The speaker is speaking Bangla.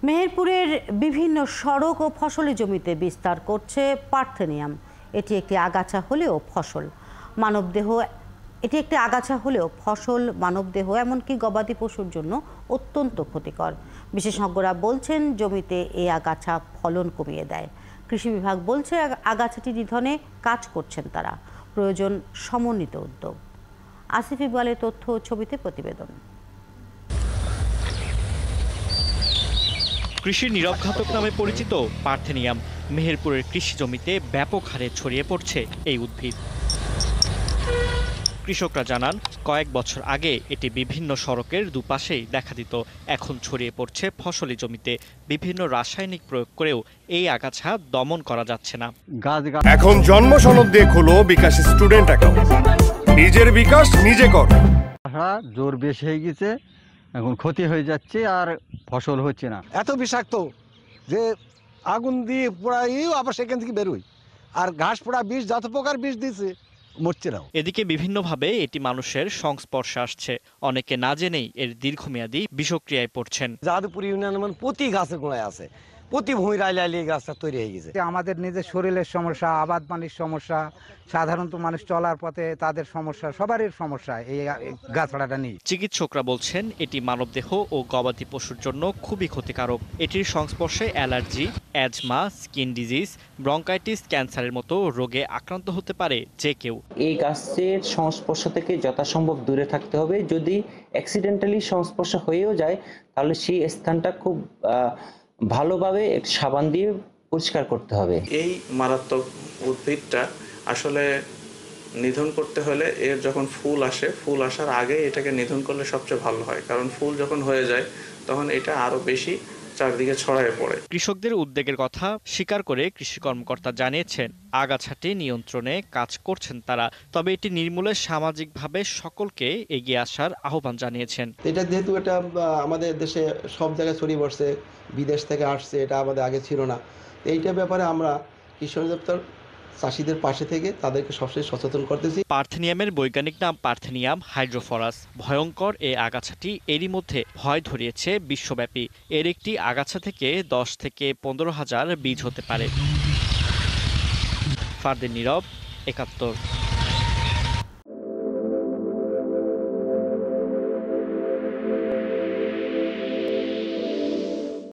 মেহেরপুরের বিভিন্ন সড়ক ও ফসলি জমিতে বিস্তার করছে পার্থেনিয়াম। এটি একটি আগাছা হলেও ফসল, মানবদেহ এমনকি গবাদি পশুর জন্য অত্যন্ত ক্ষতিকর। বিশেষজ্ঞরা বলছেন জমিতে এই আগাছা ফলন কমিয়ে দেয়। কৃষি বিভাগ বলছে আগাছাটি নিধনে কাজ করছেন তারা। প্রয়োজন সমন্বিত উদ্যোগ। আসিফ ইকবালের তথ্য ও ছবিতে প্রতিবেদন। কৃষির নীরব ঘাতক নামে পরিচিত পার্থেনিয়াম মেহেরপুরের কৃষি জমিতে ব্যাপক হারে ছড়িয়ে পড়ছে এই উদ্ভিদ। কৃষকরা জানান কয়েক বছর আগে এটি বিভিন্ন সড়কের দুপাশেই দেখা দিত। এখন ছড়িয়ে পড়ছে ফসলি জমিতে। বিভিন্ন রাসায়নিক প্রয়োগ করেও এই আগাছা দমন করা যাচ্ছে না। এখন জন্ম সনদ দিয়ে খোলো বিকাশ স্টুডেন্ট অ্যাকাউন্ট। নিজের বিকাশ নিজে কর। জোর বেশি হয়ে গেছে, এখন ক্ষতি হয়ে যাচ্ছে আর ফসল হচ্ছে না। এত বিষাক্ত যে আগুন দিয়ে পোড়াই আবার সেখান থেকে বেরোই, আর ঘাস পোড়া বিষ যত প্রকার বিষ দিয়েছে মরছে না। এদিকে বিভিন্নভাবে এটি মানুষের সংস্পর্শে আসছে। অনেকে না জেনেই এর দীর্ঘমেয়াদী বিষক্রিয়ায় পড়ছেন। যাদবপুর ইউনিয়ন প্রতি গাছের গোড়ায় আছে, প্রতি ভূমি রাইলে গাছটা তৈরি হয়ে গেছে। আমাদের নিজের শরীরের সমস্যা, আবাদ পানির সমস্যা, সাধারণত মানুষ চলার পথে তাদের সমস্যা, সবারই সমস্যা এই গাছড়াটা নিয়ে। চিকিৎসকরা বলছেন এটি মানবদেহ ও গবাদি পশুর জন্য খুবই ক্ষতিকারক। এটির সংস্পর্শে allergy, asthma, skin disease, bronchitis, ক্যান্সারের মতো রোগে আক্রান্ত হতে পারে যে কেউ। এই গাছের সংস্পর্শ থেকে যথাসম্ভব দূরে থাকতে হবে। যদি অ্যাক্সিডেন্টালি সংস্পর্শ হয়েও যায় তাহলে সেই স্থানটা খুব ভালোভাবে সাবান দিয়ে পরিষ্কার করতে হবে। এই মারাত্মক উদ্ভিদটা আসলে নিধন করতে হলে এর যখন ফুল আসে, ফুল আসার আগে এটাকে নিধন করলে সবচেয়ে ভালো হয়, কারণ ফুল যখন হয়ে যায় তখন এটা আরো বেশি চারদিকে ছড়ায় পড়ে। কৃষকদের উদ্বেগের কথা স্বীকার করে কৃষি কর্মকর্তা জানিয়েছেন আগাছাটি নিয়ন্ত্রণে কাজ করছেন তারা। তবে এটি নির্মূলে সামাজিকভাবে সকলকে এগিয়ে আসার আহ্বান জানিয়েছেন। এটা যেহেতু এটা আমাদের দেশে সব জায়গায় ছড়িয়ে পড়ছে, বিদেশ থেকে আসছে, এটা আমাদের আগে ছিল না। এইটা ব্যাপারে আমরা কৃষি অধিদপ্তর চাষিদের পাশে থেকে তাদেরকে সবসময় সচেতন করতেছি। পার্থেনিয়ামের বৈজ্ঞানিক নাম পার্থেনিয়াম হাইড্রোফরাস। ভয়ঙ্কর এই আগাছাটি এরই মধ্যে ভয় ধরিয়েছে বিশ্বব্যাপী। এর একটি আগাছা থেকে 10 থেকে 15 হাজার বীজ হতে পারে। ফারদিন নীরব, ৭১।